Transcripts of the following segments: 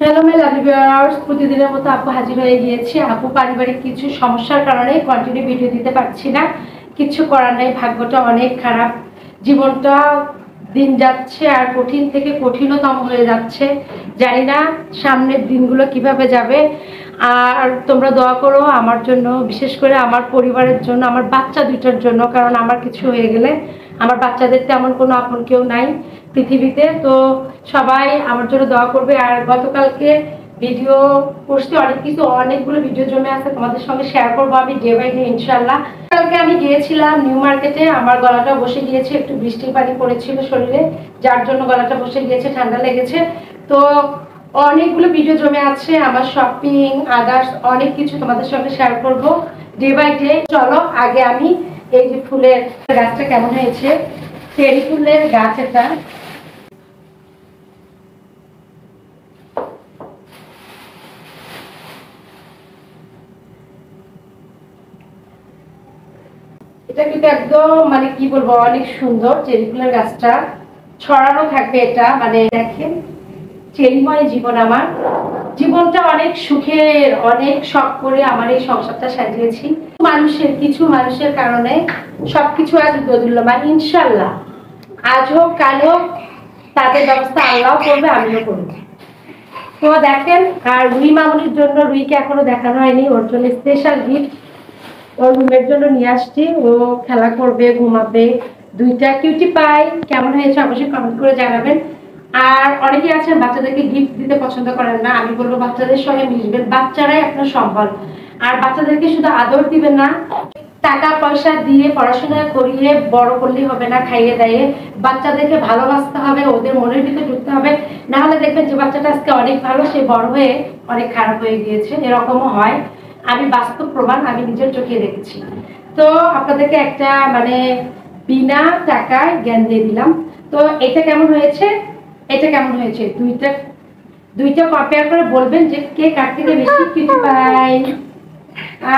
Hello my lovely viewers, প্রতিদিনের মতো আপু হাজির হয়ে গিয়েছি। আপু পারিবারিক কিছু সমস্যার কারণে কন্টিনিউ ভিডিও দিতে পারছি না, কিছু করার নেই। ভাগ্যটা অনেক খারাপ, জীবনটা দিন যাচ্ছে আর কঠিন থেকে কঠিনতম হয়ে যাচ্ছে। জানি না সামনের দিনগুলো কিভাবে যাবে। আর তোমরা দোয়া করো আমার জন্য, বিশেষ করে আমার পরিবারের জন্য, আমার বাচ্চা দুইটার জন্য। কারণ আমার কিছু হয়ে গেলে আমার বাচ্চাদের তেমন কোনো আপন কেউ নাই পৃথিবীতে। তো সবাই আমার জন্য দোয়া করবে। আর গতকালকে ভিডিও করছি, অনেকগুলো ভিডিও জমে আছে, তোমাদের সঙ্গে শেয়ার করবো আমি ডে বাই ডে ইনশাল্লাহ। কালকে আমি গিয়েছিলাম নিউ মার্কেটে, আমার গলাটা বসে গিয়েছে, একটু বৃষ্টির পানি পড়েছিল শরীরে, যার জন্য গলাটা বসে গিয়েছে, ঠান্ডা লেগেছে। তো অনেকগুলো ভিডিও জমে আছে, আমার শপিং আদার্স অনেক কিছু তোমাদের সঙ্গে শেয়ার করব ডে বাই ডে। চলো আগে আমি এই যে ফুলের গাছটা কেমন হয়েছে, চেরি ফুলের গাছ এটা। এটা কিন্তু একদম মানে কি বলবো, অনেক সুন্দর চেরি ফুলের গাছটা, ছড়ানো থাকবে এটা। মানে দেখেন চেরিময় জীবন, আমার জীবনটা অনেক সুখের, অনেক শখ করে আমার এই সংসারটা সাজিয়েছি। কিছু মানুষের কারণে সবকিছু আজ দোদুল্যমান। ইনশাল্লাহ আজ হোক কাল হোক তাদের ব্যবস্থা আল্লাহ করবে, আমিও করবো। তো দেখেন, আর রুই মামুনির জন্য, রুইকে এখনো দেখানো হয়নি, ওর জন্য স্পেশাল গিফট ওর রুমের জন্য নিয়ে আসছি। ও খেলা করবে, ঘুমাবে। দুইটা কিউটি পাই, কেমন হয়েছে অবশ্যই কমেন্ট করে জানাবেন। আর অনেকে আছেন বাচ্চাদেরকে গিফট দিতে পছন্দ করেন না, আমি বলবো বাচ্চাদের সঙ্গে মিশবেন, বাচ্চারাই আপনার সম্বল। আর বাচ্চাদেরকে শুধু আদর দিবেন না, টাকা পয়সা দিয়ে পড়াশোনা করিয়ে বড় করলেই হবে না, খাইয়ে দাইয়ে। বাচ্চাদেরকে ভালোবাসতে হবে, ওদের মনের ভিতরে ঢুকতে হবে। না হলে দেখবেন যে বাচ্চাটা আজকে অনেক ভালো, সে বড় হয়ে অনেক খারাপ হয়ে গিয়েছে। এরকমও হয়, আমি বাস্তব প্রমাণ, আমি নিজের চোখে দেখেছি। তো আপনাদেরকে একটা মানে বিনা টাকায় জ্ঞান দিয়ে দিলাম। তো এটা কেমন হয়েছে, এটা কেমন হয়েছে, দুইটা দুইটা কম্পেয়ার করে বলবেন যে কে কার থেকে বেশি কিউটি পাই।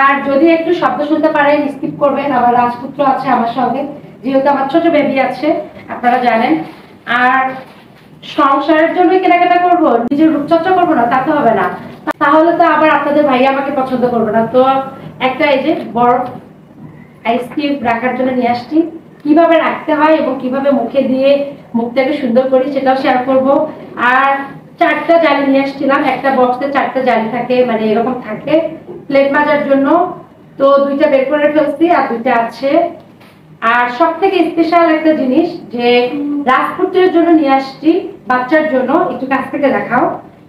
আর যদি একটু শব্দ শুনতে পারেন স্কিপ করবেন, আমার রাজপুত্র আছে আমার সঙ্গে, যেহেতু আমার ছোট বেবি আছে আপনারা জানেন। আর সংসারের জন্য কেনাকাটা করবো, নিজের রূপচর্চা করবো না, তা তো হবে না। তাহলে তো আবার আপনাদের ভাই আমাকে পছন্দ করবে না। তো একটা এই যে বরফ আইসক্রিম রাখার জন্য নিয়ে আসছি, কিভাবে রাখতে হয় এবং কিভাবে মুখে দিয়ে মুখটাকে সুন্দর করি সেটাও শেয়ার করব। আর চারটা জালি নিয়ে আসছিলাম, একটা বক্সে চারটা জালি থাকে, মানে এরকম থাকে প্লেট মাজার জন্য। তো দুইটা বের করে ফেলছি আর দুইটা আছে। আর সব থেকে স্পেশাল একটা জিনিস যে রাজপুত্রের জন্য নিয়ে আসছি, বাচ্চার জন্য, একটু কাছ থেকে দেখাও।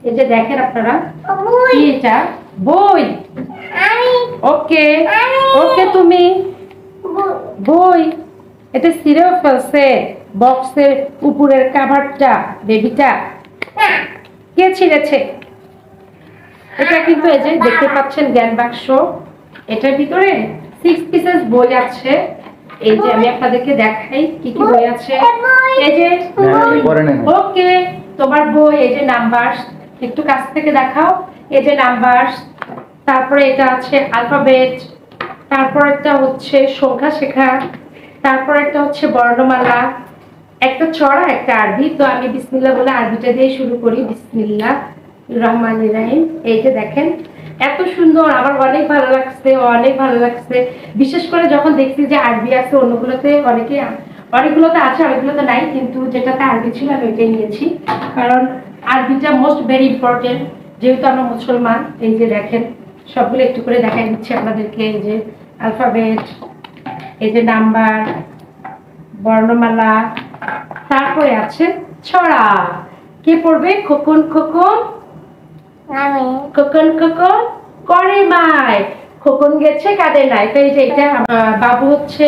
এই যে দেখেন আপনারা, এটা বই। ওকে ওকে, তুমি বই, এটা ছিঁড়েও ফেলছে বক্সের উপরের কাভারটা। বেবিটা কে ছিঁড়েছে? এটা কিন্তু এই যে দেখতে পাচ্ছেন জ্ঞান বাক্স, এটার ভিতরে 6 পিসেস বই আছে। এই যে আমি আপনাদেরকে দেখাই কি কি বই আছে। এই যে ওকে, তোমার বই, এই যে নাম্বারস, একটু কাছ থেকে দেখাও। এই যে নাম্বারস, তারপরে এটা আছে অ্যালফাবেট, তারপর একটা হচ্ছে সংখ্যা শেখা, তারপর একটা হচ্ছে বর্ণমালা, একটা ছড়া, একটা আরবি। তো আমি বিসমিল্লাহ বলে আরবিটা দিয়ে শুরু করি। বিসমিল্লাহ রহমানির রহিম। এই যে দেখেন এত সুন্দর, আমার অনেক ভালো লাগছে, অনেক ভালো লাগছে। বিশেষ করে যখন দেখছি যে আরবি আছে, অন্যগুলোতে অনেকগুলোতে আছে, অনেকগুলোতে নাই, কিন্তু যেটাতে আরবি ছিল আমি ওইটাই নিয়েছি। কারণ আরবিটা মোস্ট ভেরি ইম্পর্টেন্ট, যেহেতু আমরা মুসলমান। এই যে দেখেন সবগুলো একটু করে দেখাই দিচ্ছি আপনাদেরকে। এই যে অ্যালফাবেট, এই যে নাম্বার, বর্ণমালা, তারপরে আছে ছড়া। কে পড়বে? খোকন খোকন, খোকন খোকন করে মায়, খোকন গেছে কাদের নাই। তো এই যে এটা বাবু হচ্ছে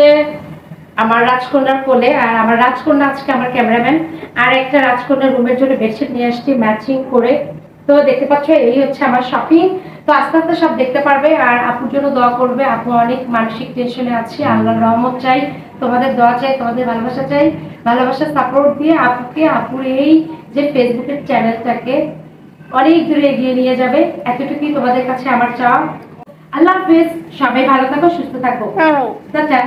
আমার রাজকন্যার কোলে, আর আমার রাজকন্যা আজকে আমার ক্যামেরাম্যান। আর একটা রাজকন্যার রুমের জন্য বেডশিট নিয়ে আসছি ম্যাচিং করে। তো দেখতে পাচ্ছ এই হচ্ছে আমার শপিং। তো আস্তে আস্তে সব দেখতে পারবে। আর আপুর জন্য দোয়া করবে, আপু অনেক মানসিক টেনশনে আছে, আল্লাহর রহমত চাই, তোমাদের দোয়া চাই, তোমাদের ভালোবাসা চাই। ভালোবাসার সাপোর্ট দিয়ে আপুকে, আপুর এই যে ফেসবুকের চ্যানেলটাকে অনেক দূরে এগিয়ে নিয়ে যাবে, এতটুকুই তোমাদের কাছে আমার চাওয়া। আল্লাহ হাফেজ, সবাই ভালো থাকো, সুস্থ থাকো, টাটা।